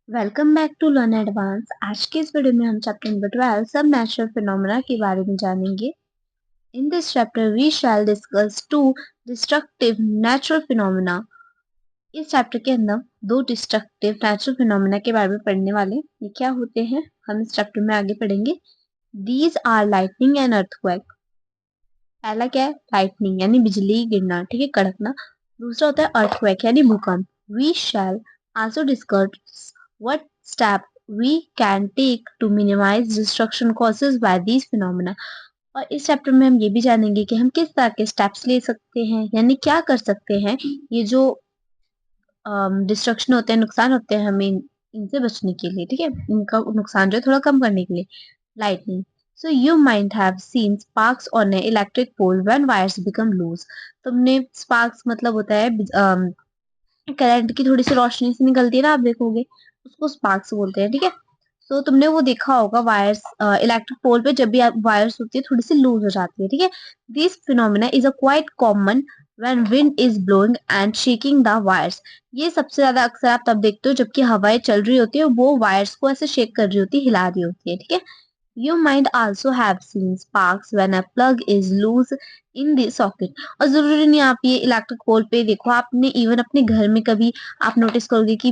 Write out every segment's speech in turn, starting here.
Welcome back to Learn Advance. आज के इस वीडियो में हम चैप्टर नंबर 12 सब नेचुरल फिनोमेना के बारे में जानेंगे। In this chapter we shall discuss two destructive natural phenomena. इस चैप्टर के अंदर दो डिस्ट्रक्टिव नेचुरल फिनोमेना के बारे में पढ़ने वाले। ये क्या होते हैं हम इस चैप्टर में आगे पढ़ेंगे। These are lightning and earthquake. पहला क्या है? लाइटनिंग यानी बिजली गिरना, ठीक है, कड़कना। दूसरा होता है अर्थक्वेक यानी भूकंप। We shall also discuss what step we can take to minimise destruction causes by these phenomena. और इस चैप्टर में हम ये भी जानेंगे कि हम किस तरह के स्टेप्स ले सकते हैं, यानी क्या कर सकते हैं ये जो डिस्ट्रक्शन होते हैं, नुकसान होते हैं, हमें इनसे बचने के लिए, ठीक है, इनका नुकसान जो है थोड़ा कम करने के लिए। Lightning. So you might have seen sparks on an electric pole when wires become loose. तुमने sparks मतलब होता है करंट की थोड़ी सी रोशनी से निकलती है ना, आप देखोगे उसको स्पार्क्स बोलते हैं, ठीक है। तो तुमने वो देखा होगा वायर्स इलेक्ट्रिक पोल पे, जब भी वायर्स होती है थोड़ी सी लूज हो जाती है, ठीक है। This phenomena is a quite common when wind is blowing and shaking the wires. ये सबसे ज्यादा अक्सर आप तब देखते हो जबकि हवाएं चल रही होती है, वो वायर्स को ऐसे शेक कर रही होती है, हिला रही होती है, ठीक है। You might also have seen sparks when a plug is loose in the socket. और जरूरी नहीं आप ये इलेक्ट्रिक पोल पे देखो, आपने इवन अपने घर में कभी आप नोटिस करोगे कि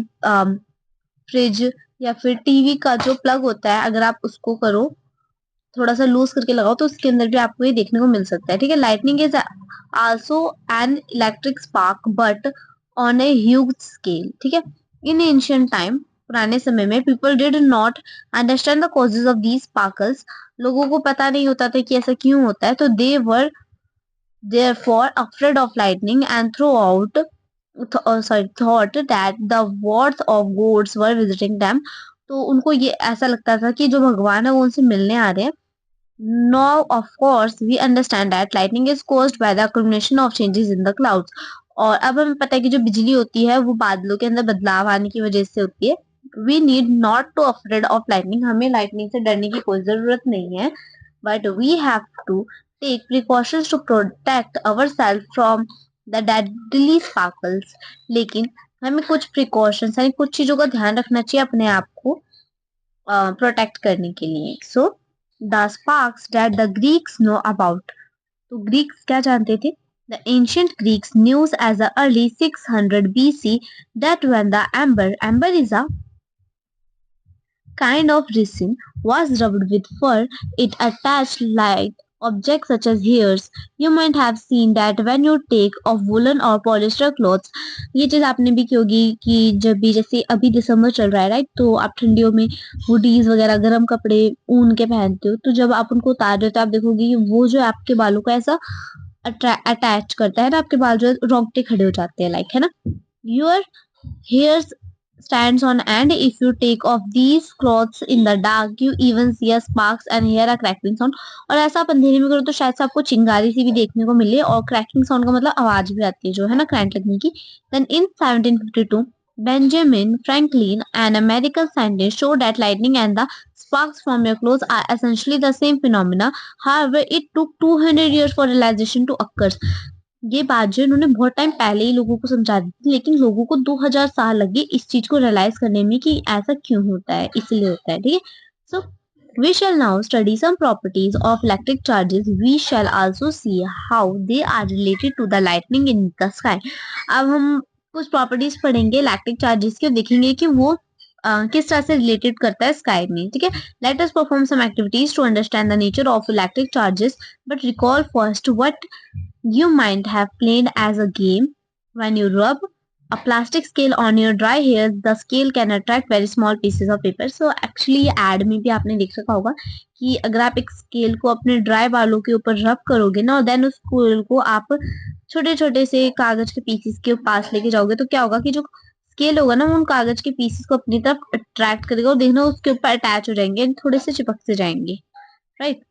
फ्रिज या फिर टीवी का जो प्लग होता है, अगर आप उसको करो थोड़ा सा लूज करके लगाओ तो उसके अंदर भी आपको ये देखने को मिल सकता है, ठीक है। Lightning is also an electric spark but on a huge scale, ठीक है। इन एंशियंट टाइम, पुराने समय में, people did not understand the causes of these sparkles. लोगों को पता नहीं होता था कि ऐसा क्यों होता है, तो दे वर therefore afraid of lightning and thought that the worth of gods were visiting them। तो उनको ये ऐसा लगता था कि जो भगवान है वो उनसे मिलने आ रहे हैं। Now, of course, we understand that lightning is caused by the accumulation of changes in the clouds। और अब हमें पता है कि जो बिजली होती है वो बादलों के अंदर बदलाव आने की वजह से होती है। We need not to afraid of lightning। हमें lightning से डरने की कोई जरूरत नहीं है। But we have to take precautions to protect ourselves from the deadly sparkles। लेकिन हमें कुछ प्रिकॉशंस यानी कुछ चीजों का ध्यान रखना चाहिए अपने आप को प्रोटेक्ट करने के लिए। So the sparks that the Greeks know about. तो ग्रीक्स क्या जानते थे? The ancient Greeks knew as the early 600 BC that when the amber is a kind of resin, was rubbed with fur, it attached light objects such as hairs. You might have seen that when you take off woolen or polyester clothes। ये चीज आपने भी की होगी कि जब भी, जैसे अभी दिसंबर चल रहा है राइट, तो आप ठंडियों में हुडीज वगैरह गर्म कपड़े ऊन के पहनते हो, तो जब आप उनको उतार रहे हो तो आप देखोगे कि वो जो है आपके बालों को ऐसा अटैच करता है ना, आपके बाल जो है रोंगटे खड़े हो जाते हैं, लाइक, है ना। Your hairs stands on end if you take off these clothes in the dark, you even see a sparks and hear a cracking sound। और ऐसा आप अंधेरे में करो तो शायद से आपको चिंगारी सी भी देखने को मिले, और क्रैकिंग साउंड का मतलब आवाज भी आती है जो है ना करंट लगने की। Then in 1752 Benjamin Franklin, an American scientist, showed that lightning and the sparks from your clothes are essentially the same phenomena। However, it took 200 years for realization to occur। ये बात जो इन्होंने बहुत टाइम पहले ही लोगों को समझा दी थी, लेकिन लोगों को 2000 साल लगे इस चीज को रियलाइज करने में कि ऐसा क्यों होता है, इसलिए होता है, ठीक है। सो we shall now study some properties of electric charges। We shall also see how they are related to the lightning in the sky। अब हम कुछ प्रॉपर्टीज पढ़ेंगे इलेक्ट्रिक चार्जेस की और देखेंगे कि वो किस तरह से रिलेटेड करता है स्काई में, ठीक है। Let us perform some activities to understand the nature of electric charges, but recall first what you might have played as a game when you rub a plastic scale on your dry hairs, the scale can attract very small pieces of paper। So actually ये ad में भी आपने देख रखा होगा कि अगर आप एक स्केल को अपने ड्राई बालों के ऊपर रब करोगे ना, और देन उस स्केल को आप छोटे छोटे से कागज के पीसेस के पास लेके जाओगे, तो क्या होगा कि जो स्केल होगा ना वो उन कागज के पीसेस को अपनी तरफ अट्रैक्ट करेगा, और देखना उसके ऊपर अटैच हो जाएंगे, थोड़े से चिपक से जाएंगे, right.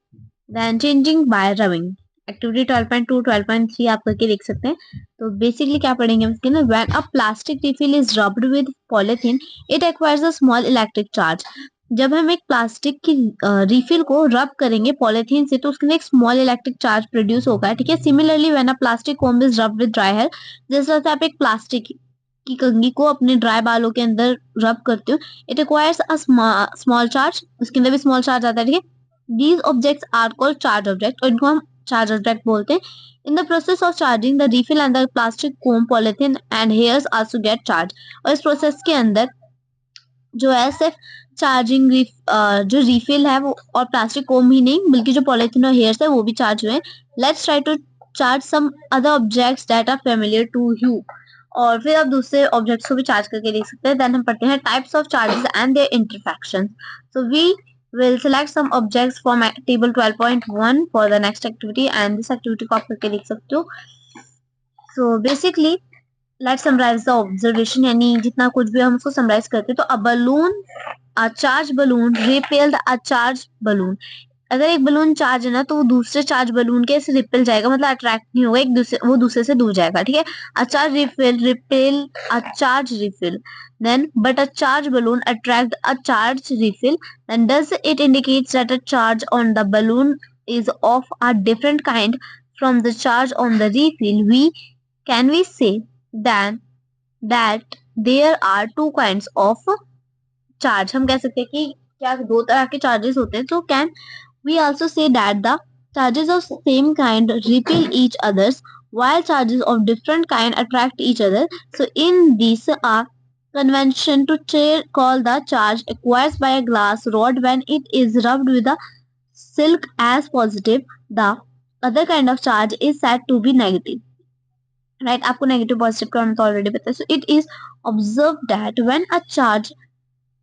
Then charging by rubbing, activity 12.2 12.3 आप करके देख सकते हैं। तो बेसिकली क्या पढ़ेंगे हम इसके ना, when a plastic refill is rubbed with polythene it acquires a small electric charge. जब हम एक प्लास्टिक की रिफिल को रब करेंगे पॉलीथीन से, तो उसके अंदर एक स्मॉल इलेक्ट्रिक चार्ज प्रोड्यूस होगा, ठीक है। Similarly when a plastic comb is rubbed with dry hair, जिस तरह से आप एक प्लास्टिक की कंघी को अपने ड्राई बालों के अंदर रब करते हो, it requires a small charge, उसके अंदर भी स्मॉल चार्ज आता है, ठीक है। These objects are called charge object, और इनको हम चार्ज ऑब्जेक्ट बोलते हैं। In the process of charging the refill and the plastic comb polythene and hairs also get charge, और इस प्रोसेस के अंदर जो है सिर्फ चार्जिंग जो रिफिल है वो और प्लास्टिक कोम ही नहीं बल्कि जो पॉलिथीन और हेयर्स है वो भी चार्ज हुए। Let's try to charge some other objects that are familiar to you, और फिर आप दूसरे ऑब्जेक्ट्स को भी चार्ज करके देख सकते हैं। देन हम पढ़ते हैं types of charges and their interactions. So we will select some objects from table 12.1 for the next activity, and this activity को आप करके देख सकते हो। So basically let's summarise the observation, यानी जितना कुछ भी हम उसको समराइज करते हैं। तो a balloon, a charge balloon repelled a charge balloon. अगर एक बलून चार्ज है ना तो वो दूसरे चार्ज बलून के से रिपेल जाएगा, मतलब अट्रैक्ट नहीं होगा, एक दूसरे वो दूसरे से दूर जाएगा, ठीक है। A charge refill repel a charge refill, then but a charge balloon attract a charge refill, then does it indicates that a charge on the balloon is of a different kind from the charge on the refill? We can we say then that there are two kinds of charge? हम कह सकते हैं कि क्या दो तरह के charges होते हैं। So can we also say that the charges of same kind repel each others while charges of different kind attract each other? So in this convention to call the charge acquired by a glass rod when it is rubbed with a silk as positive, the other kind of charge is said to be negative. Right, आपको negative positive का तो already पता है। So it is observe that when a charge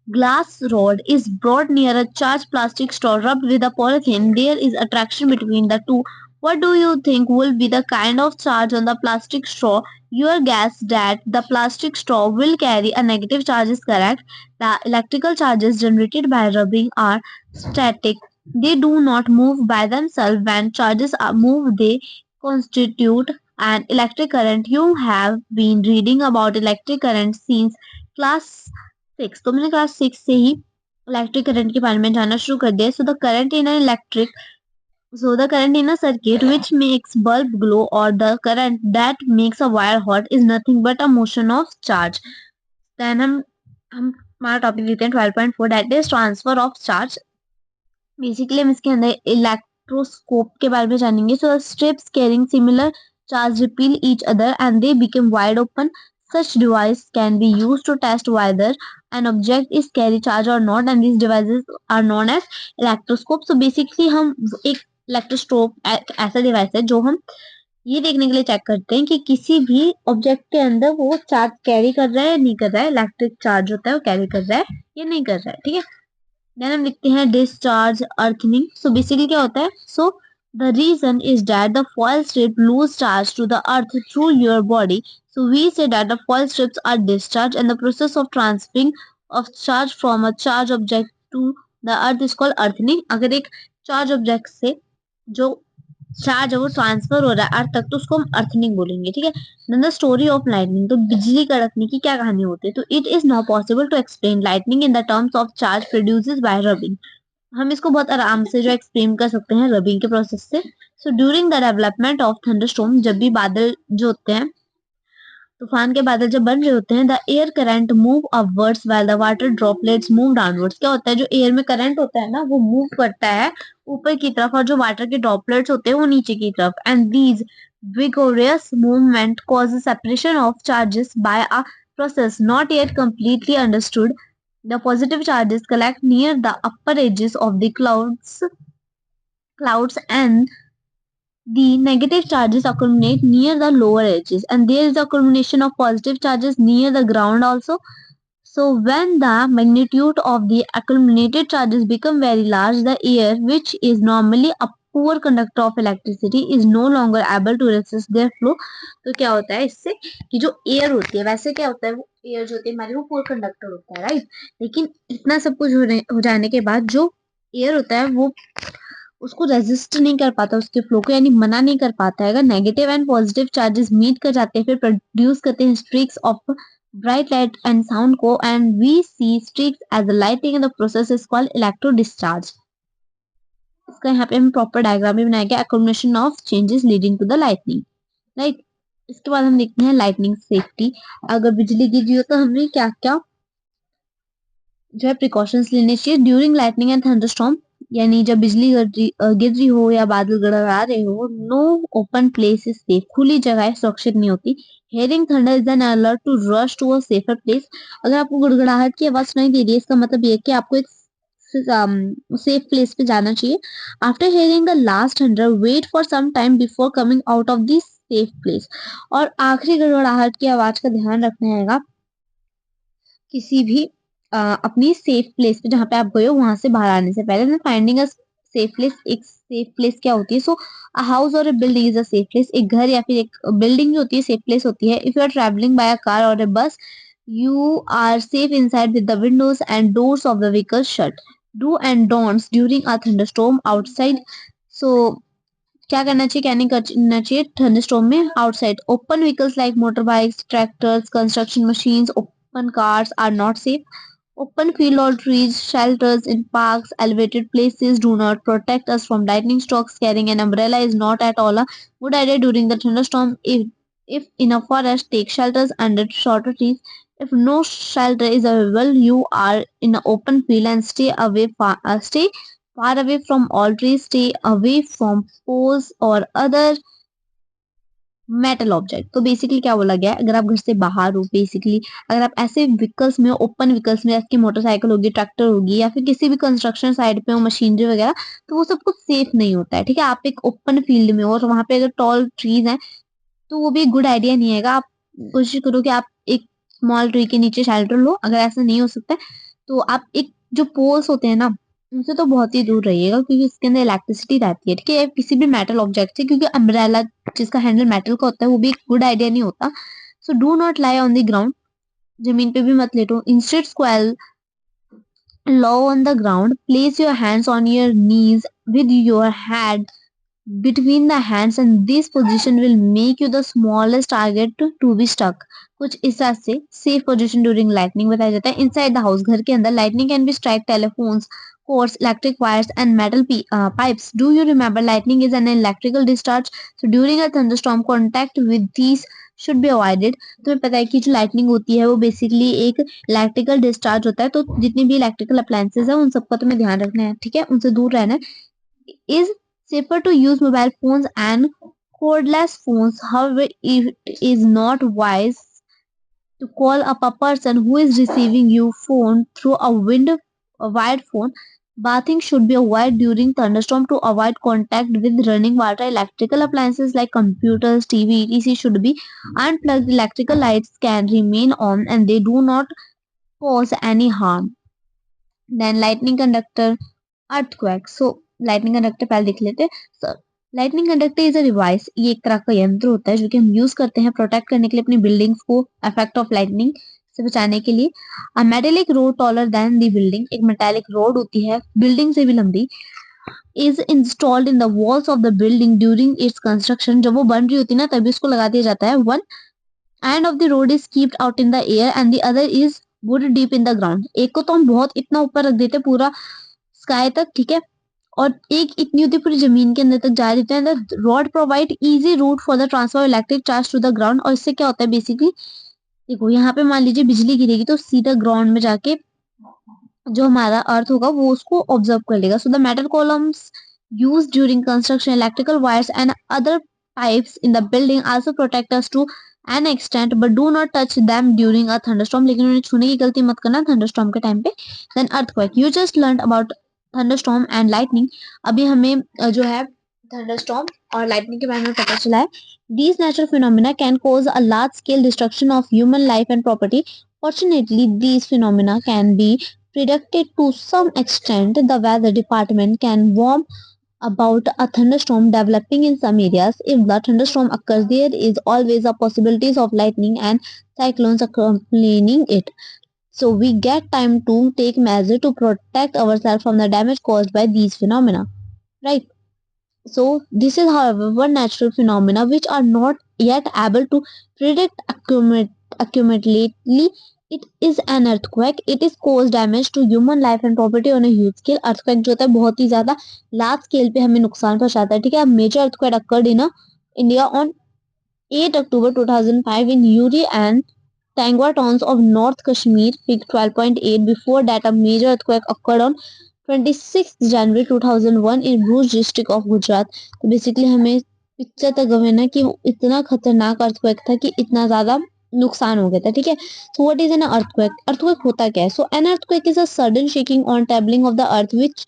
glass rod is brought near a charged plastic straw rubbed with a polythene, there is attraction between the two. What do you think will be the kind of charge on the plastic straw? Your guess that the plastic straw will carry a negative charge is correct. The electrical charges generated by rubbing are static. They do not move by themselves. When charges are moved, they constitute an electric current. You have been reading about electric current since class 6, तो मैंने class 6 से ही electric current के बारे में जानना शुरू कर दिया। So the current in electric, so the current in a circuit which makes bulb glow or the current that makes a wire hot is nothing but a motion of charge. Then हम हमारा topic लेते हैं 12.4, that is transfer of charge. Basically हम इसके अंदर electroscope के बारे में जानेंगे। So strips carrying similar charge repel each other and they become wide open. Such device can be used to test whether an object is carry charge or not, and these devices are known as electroscope. So basically हम एक electroscope ऐसा device है जो हम ये देखने के लिए चेक करते हैं कि किसी भी ऑब्जेक्ट के अंदर वो चार्ज कैरी कर रहा है या नहीं कर रहा है, इलेक्ट्रिक चार्ज होता है वो कैरी कर रहा है या नहीं कर रहा है, ठीक है। देन हम लिखते हैं डिस्चार्ज अर्थिंग। सो बेसिकली क्या होता है? So the reason is that the foil strip lose charge to the earth through your body. So we say that the foil strips are discharged, and the process of transferring of charge from a charged object to the earth is called earthing. अगर एक charge object से जो charge है वो transfer हो रहा है अर्थ तक तो उसको हम अर्थिंग बोलेंगे, ठीक है। Then the story of lightning, तो बिजली कड़कने की क्या कहानी होती है? तो it is not possible to explain lightning in the terms of charge produces by rubbing. हम इसको बहुत आराम से जो एक्सप्लेन कर सकते हैं रबिंग के प्रोसेस से। So during the development of thunderstorm, जब भी बादल जो होते हैं, तूफान के बादल जब बन रहे होते हैं, the air current move upwards while the water droplets move downwards. क्या होता है? जो एयर में करंट होता है ना वो मूव करता है ऊपर की तरफ, और जो वाटर के ड्रॉपलेट्स होते हैं वो नीचे की तरफ. And these vigorous movement causes separation of charges by a process not yet completely understood. The positive charges collect near the upper edges of the clouds, and the negative charges accumulate near the lower edges, and there is accumulation of positive charges near the ground also. So when the magnitude of the accumulated charges become very large, the air, which is normally a poor conductor of electricity, is no longer able to resist their flow. तो क्या होता है इससे कि जो air होती है, वैसे क्या होता है, वो एयर जो होती है हमारी वो पोर कंडक्टर होता है, राइट। लेकिन इतना सब कुछ हो जाने के बाद जो एयर होता है वो उसको रेजिस्ट नहीं कर पाता उसके फ्लो को, यानी मना नहीं कर पाता है। अगर negative and positive charges meet कर जाते हैं फिर प्रोड्यूस करते हैं streaks of bright light and sound को, and we see streaks as a lighting, and the process is called electro discharge. इसका यहाँ पे हम प्रॉपर डायग्राम भी बनाया गया, accumulation of changes leading to the lightning, right. इसके बाद हम देखते हैं लाइटनिंग सेफ्टी। अगर बिजली गिरी हो तो हमें क्या क्या जो है प्रिकॉशंस लेने चाहिए ड्यूरिंग लाइटनिंग एंड थंडरस्टॉर्म। यानी जब बिजली गिर रही हो या बादल गड़गड़ा रहे हो, no open place is safe, खुली जगह सुरक्षित नहीं होती। Hearing thunder is an alert to rush to a safer place. अगर आपको गुड़गड़ाहट की आवाज सुनाई दे रही है, इसका मतलब ये है कि आपको एक सेफ प्लेस पे जाना चाहिए। After hearing the last thunder, wait for some time before coming out of this safe place. और आखिरी गड़गड़ाहट की आवाज का ध्यान रखना है किसी भी अपनी सेफ प्लेस पे जहाँ पे आप गए हो वहां से बाहर आने से पहले। फाइंडिंग अ सेफ प्लेस, एक सेफ प्लेस क्या होती है? सो अ हाउस और a building is a safe place. एक घर या फिर एक बिल्डिंग जो होती है सेफ प्लेस होती है। If you are travelling by a car और अ बस, you are safe inside with the windows and doors of the vehicle shut. Do and don'ts during a thunderstorm outside. So क्या करना चाहिए, क्या नहीं करना चाहिए थंडरस्टॉर्म में? Outside, open vehicles like motor bikes, tractors, construction machines, open cars are not safe. Open field or trees, shelters in parks, elevated places do not protect us from lightning strikes. Carrying an umbrella is not at all a good idea during the thunderstorm. If in a forest, take shelters under shorter trees. If no shelter is available, you are in an open field and stay far away from all trees. Stay away from poles or other metal object. तो basically क्या बोला गया है, अगर आप घर से बाहर हो, बेसिकली अगर आप ऐसे व्हीकल्स में, ओपन व्हीकल्स में, आपकी मोटरसाइकिल होगी, ट्रैक्टर होगी, या फिर किसी भी कंस्ट्रक्शन साइड पे हो, मशीनरी वगैरह, तो वो सब कुछ सेफ नहीं होता है। ठीक है, आप एक ओपन फील्ड में हो और वहां पे अगर टॉल ट्रीज हैं, तो वो भी एक गुड आइडिया नहीं है। आप कोशिश करो कि आप एक स्मॉल ट्री के नीचे शेल्टर लो। अगर ऐसा नहीं हो सकता है, तो आप एक जो पोल्स होते हैं ना, उनसे तो बहुत ही दूर रहिएगा, क्योंकि इसके अंदर इलेक्ट्रिसिटी रहती है। ठीक है, किसी भी मेटल ऑब्जेक्ट से, क्योंकि अम्ब्रेला जिसका हैंडल मेटल का होता है, वो भी एक गुड आइडिया नहीं होता। So do not lie on the ground, जमीन पे भी मत लेटो। Instead squat low on the ground, place your hands on your knees with your head between the hands, and this position will make you the smallest target to be struck. कुछ इस तरह से safe position during lightning बताया जाता है। Inside the house, घर के अंदर, lightning can be strike telephones, cords, electric wires, and metal pipes. Do you remember lightning is an electrical discharge? So during a thunderstorm, contact with these should be avoided. तुम्हें पता है कि जो lightning होती है वो बेसिकली एक electrical discharge होता है, तो जितनी भी इलेक्ट्रिकल अप्लायंसेज है उन सबका तुम्हें ध्यान रखना है। ठीक है, उनसे दूर रहना है। Is safer to use mobile phones and cordless phones. However, it is not wise to call up a person who is receiving your phone through a wired phone. Bathing should be avoided during thunderstorm to avoid contact with running water. Electrical appliances like computers, TV, etc. should be unplugged. Electrical lights can remain on and they do not cause any harm. Then lightning conductor, earthquake. So lightning conductor पहले देख लेते हैं। So lightning conductor is a device, ये एक तरह का यंत्र होता है जो कि हम यूज करते हैं प्रोटेक्ट करने के लिए अपनी बिल्डिंग्स को इफेक्ट ऑफ लाइटनिंग से बचाने के लिए। A metallic road taller than the building, एक मेटेलिक रोड होती है बिल्डिंग से भी लंबी, is installed in the walls of the building during its construction. जब वो बन रही होती है ना, तभी उसको लगा दिया जाता है। One end of the road is keeped out in the air and the other is good deep in the ground. एक को तो हम बहुत इतना ऊपर रख देते हैं, पूरा स्काई तक, ठीक है, और एक इतनी होती है पूरी जमीन के अंदर तक जा देते हैं। The rod provide easy route for the transfer electric charge to the ground. और इससे क्या होता है बेसिकली, देखो यहाँ पे मान लीजिए बिजली गिरेगी तो सीधा ग्राउंड में जाके जो हमारा अर्थ होगा वो उसको ऑब्जर्व कर लेगा। So the metal columns use during construction, electrical wires and other pipes in the building also protect us to an extent, but do not touch them during a thunderstorm. लेकिन उन्हें छूने की गलती मत करना थंडरस्टॉर्म के टाइम पे। Then earthquake, you just learn about thunderstorm and lightning. अभी हमें जो है थंडरस्टॉर्म और लाइटनिंग के बारे में पता चला है। These natural phenomena can cause a large scale destruction of human life and property. Fortunately, these phenomena can be predicted to some extent. The weather department can warn about a thunderstorm developing in some areas. If the thunderstorm occurs, there is always a possibility of lightning and cyclones accompanying it. So we get time to take measures to protect ourselves from the damage caused by these phenomena. Right? So this is, however, one natural phenomena which are not yet able to predict accurately. It is an earthquake. It is cause damage to human life and property on a huge scale. Earthquake जो होता है बहुत ही ज्यादा large scale पे हमें नुकसान पहुंचाता है। ठीक है, major earthquake occurred in India on 8 October 2005 in Uri and Tangwa towns of North Kashmir peaked 12.8. Before that, a major earthquake occurred on 26 January 2001 in Bhuj district of Gujarat. तो basically हमें picture तक गए ना कि इतना खतरनाक earthquake था कि इतना ज्यादा नुकसान हो गया था. ठीक है. So what is an earthquake? Earthquake होता क्या है? So an earthquake is a sudden shaking or trembling of the earth which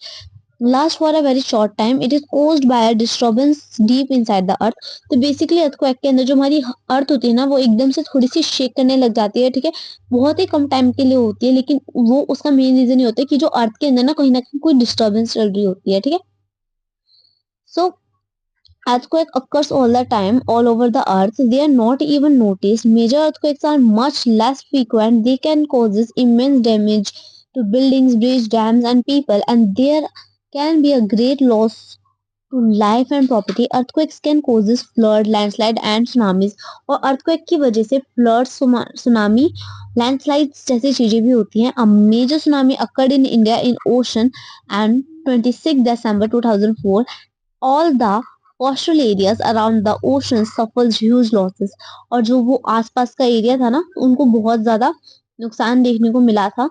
last for a very short time. It is caused by a disturbance deep inside the earth. तो basically earthquake के अंदर जो हमारी अर्थ होती है ना वो एकदम से थोड़ी सी शेक करने लग जाती है. ठीक है. बहुत ही कम टाइम के लिए होती है लेकिन वो उसका मेन रीजन ये होता है कि जो अर्थ के अंदर ना कहीं कोई डिस्टर्बेंस चल रही होती है. ठीक है. सो earthquake occurs all the time all over the earth. They are not even noticed. Major earthquakes are much less frequent. They can cause immense damage to buildings, bridges, dams and people, and there can be a great loss to life and property. Earthquakes can cause flood, landslide and tsunamis. और earthquake की वजह से flood, tsunami, landslides जैसी चीजें भी होती हैं. A major tsunami occurred in India in ocean and 26 December 2004. All the coastal areas around the ocean suffers huge losses. और जो वो आसपास का एरिया था ना उनको बहुत ज्यादा नुकसान देखने को मिला था.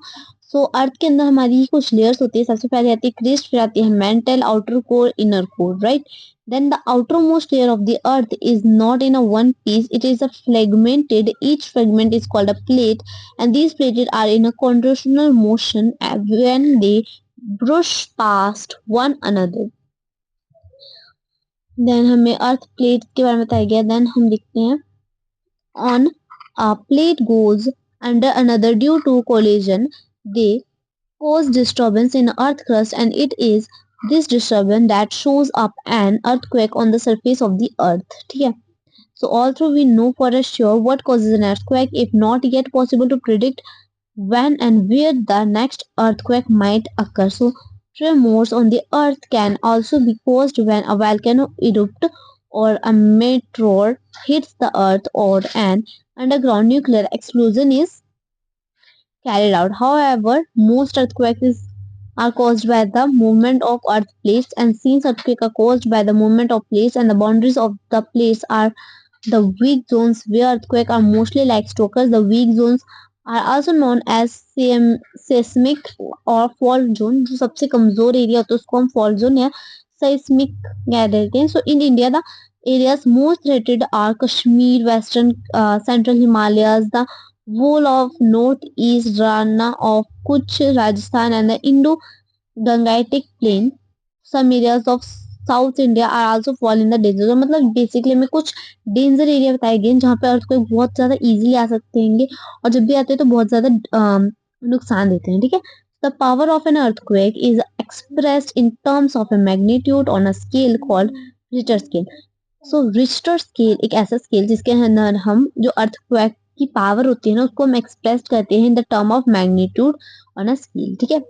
सो अर्थ के अंदर हमारी कुछ लेयर्स होती है. सबसे पहले आती है क्रिस्ट, फिर आती है mental, outer core, inner core, right. Then the outermost layer of the earth is not in a one piece, it is a fragmented. Each fragment is called a plate and these plates are in a contortional motion when they brush past one another. Then हमें earth plate के बारे में बताया गया. Then हम लिखते हैं on a plate goes under another due to collision they cause disturbance in earth crust and it is this disturbance that shows up an earthquake on the surface of the earth. ठीक है. So although we know for a sure what causes an earthquake, if not yet possible to predict when and where the next earthquake might occur. So tremors on the earth can also be caused when a volcano erupts or a meteor hits the earth or an underground nuclear explosion is carried out. However, most earthquakes are caused by the movement of earth plates and since earthquakes are caused by the movement of plates and the boundaries of the plates are the weak zones where earthquakes are mostly like strokes. The weak zones are also known as seismic or fault zone. जो सबसे कमजोर area होता है उसको हम fault zone या seismic कह देते हैं. So in India the areas most threatened are Kashmir, Western Central Himalayas, the whole of Northeast Rana of Kutch, Rajasthan and the Indo-Gangetic Plain. Some areas of South India are also fall in the danger zone. मतलब basically हमें कुछ danger area बताए गए जहाँ पे earthquake बहुत ज्यादा easily आ सकते हैं और जब भी आते हैं तो बहुत ज्यादा नुकसान देते हैं. ठीक है. The power of N earthquake is expressed in terms of A magnitude on a scale called Richter scale. So Richter scale एक ऐसा स्केल जिसके अंदर हम जो अर्थक्वेक की पावर होती है ना उसको हम एक्सप्रेस करते हैं in the term of magnitude on a scale. ठीक है.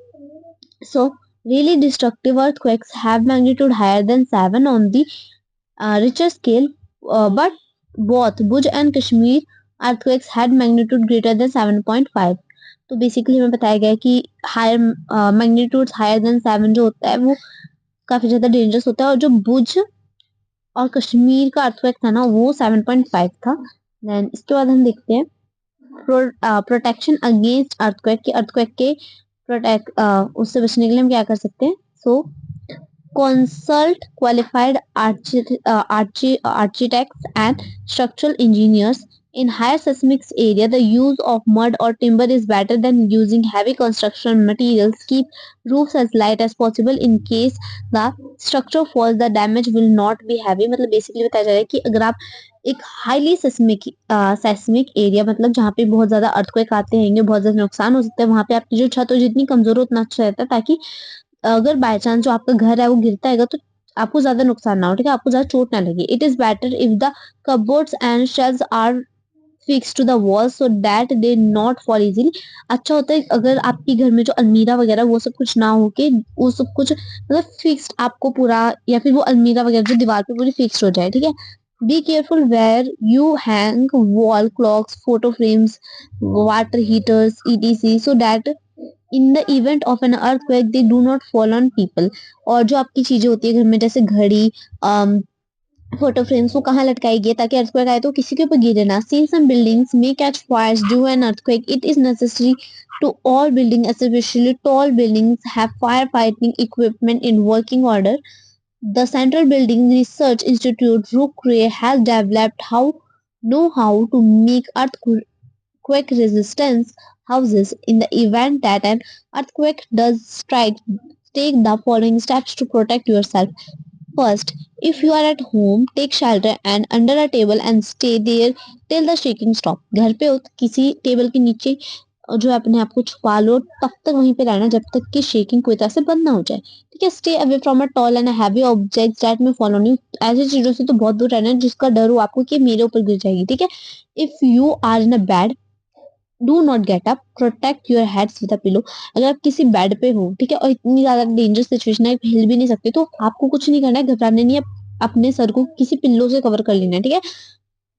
सो really destructive earthquakes have magnitude higher than 7 on the Richter scale, but both Bhuj and Kashmir earthquakes had magnitude greater than 7.5. तो बेसिकली हमें बताया गया है कि हायर मैग्नीट्यूड हायर देन 7 जो होता है वो काफी ज्यादा डेंजरस होता है और जो भुज और कश्मीर का अर्थक्वेक था ना वो 7.5 था. देन इसके बाद हम देखते हैं प्रोटेक्शन अगेंस्ट अर्थक्वेक के प्रोटेक्ट उससे बचने के लिए हम क्या कर सकते हैं. सो consult qualified architects and structural engineers. In higher seismic area, the use of mud or timber is better than using heavy construction materials. Keep roofs as light as possible in case the structure falls. The damage will not be heavy. मतलब basically बताया जा रहा है कि अगर आप एक highly seismic area मतलब जहाँ पे बहुत ज्यादा अर्थक्वेक आते हैं बहुत ज्यादा नुकसान हो सकता है वहां पे आपकी जो छत हो जितनी कमजोर हो उतना अच्छा रहता है ताकि अगर बाय चांस जो आपका घर है वो गिरता है तो आपको ज्यादा नुकसान ना हो. ठीक है. आपको ज्यादा चोट ना लगे. It is better if the cupboards and shelves are fix to the wall so that they not fall easily. अच्छा होता है अगर आपके घर में जो अलमीरा वगैरह वो सब कुछ ना हो के वो सब कुछ मतलब फिक्स्ड आपको पूरा या फिर वो अलमीरा वगैरह जो दीवार पे पूरी फिक्स्ड हो जाए. ठीक है. Be careful where you hang wall clocks photo frames water heaters etc so that in the event of an earthquake they do not fall on people. और जो आपकी चीजें होती है घर में जैसे घड़ी फोटो फ्रेम्स वो कहाँ लटकाएगी ताकि अर्थक्वेक आए तो किसी के ऊपर गिरे ना. Seen some buildings may catch fires due an earthquake. It is necessary to all buildings, especially tall buildings, have firefighting equipment in working order. The Central Building Research Institute (RUCRE) has developed know-how to make earthquake-resistant houses. In the event that an earthquake does strike, take the following steps to protect yourself. First, if you are at home, take shelter and under a table and stay there till the shaking stop. घर पे हो तो किसी table के नीचे जो है अपने आप को छुपा लो, तब तक वहीं पे रहना जब तक कि शेकिंग पूरी तरह से बंद ना हो जाए. ठीक है. Stay away from a tall and heavy objects that में फॉलो न्यू. ऐसी चीजों से तो बहुत दूर रहना है जिसका डर हो आपको कि मेरे ऊपर गिर जाएगी. ठीक है. If you are in a bed, do not get up, protect your heads with a pillow. अगर आप किसी बेड पे हो, ठीक है, और इतनी ज्यादा डेंजरस सिचुएशन है, आप हिल भी नहीं सकते, तो आपको कुछ नहीं करना है, घबराना नहीं है. अपने सर को किसी पिल्लो से कवर कर लेना है. ठीक है.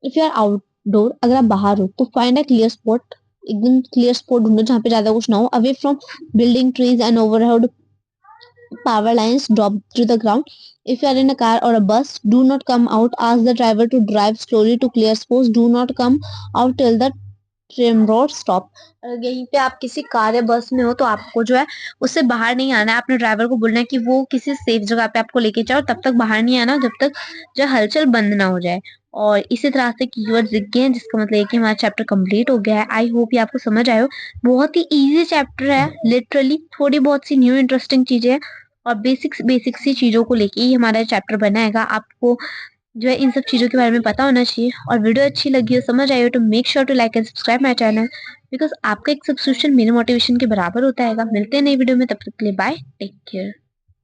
इफ यू आर आउटडोर, अगर आप बाहर हो तो फाइंड अ क्लियर स्पॉट. एकदम क्लियर स्पॉट ढूंढो जहाँ पे ज्यादा कुछ ना हो. Away from building, trees and overhead power lines drop to the ground. If you are in a car or a bus, do not come out. Ask the driver to drive slowly to clear space. Do not come out till the train road stop. यहीं पे आप किसी car या बस में हो तो आपको जो है उससे बाहर नहीं आना है. आपने ड्राइवर को बोलना है कि वो किसी सेफ जगह पे आपको लेके जाओ. तब तक बाहर नहीं आना जब तक जो हलचल बंद ना हो जाए. और इसी तरह से कीवर्ड लिख गए हैं, जिसका मतलब है कि हमारा चैप्टर कंप्लीट हो गया है. आई होप ये आपको समझ आयो. बहुत ही इजी चैप्टर है. लिटरली थोड़ी बहुत सी न्यू इंटरेस्टिंग चीजें हैं और बेसिक सी चीजों को लेके ही हमारा चैप्टर बनाएगा. आपको जो है इन सब चीजों के बारे में पता होना चाहिए. और वीडियो अच्छी लगी हो, समझ आई हो, तो make sure to like and subscribe my channel, because आपका एक सब्सक्रिप्शन मेरे मोटिवेशन के बराबर होता है. मिलते हैं नई वीडियो में, तब तक के लिए बाय, टेक केयर.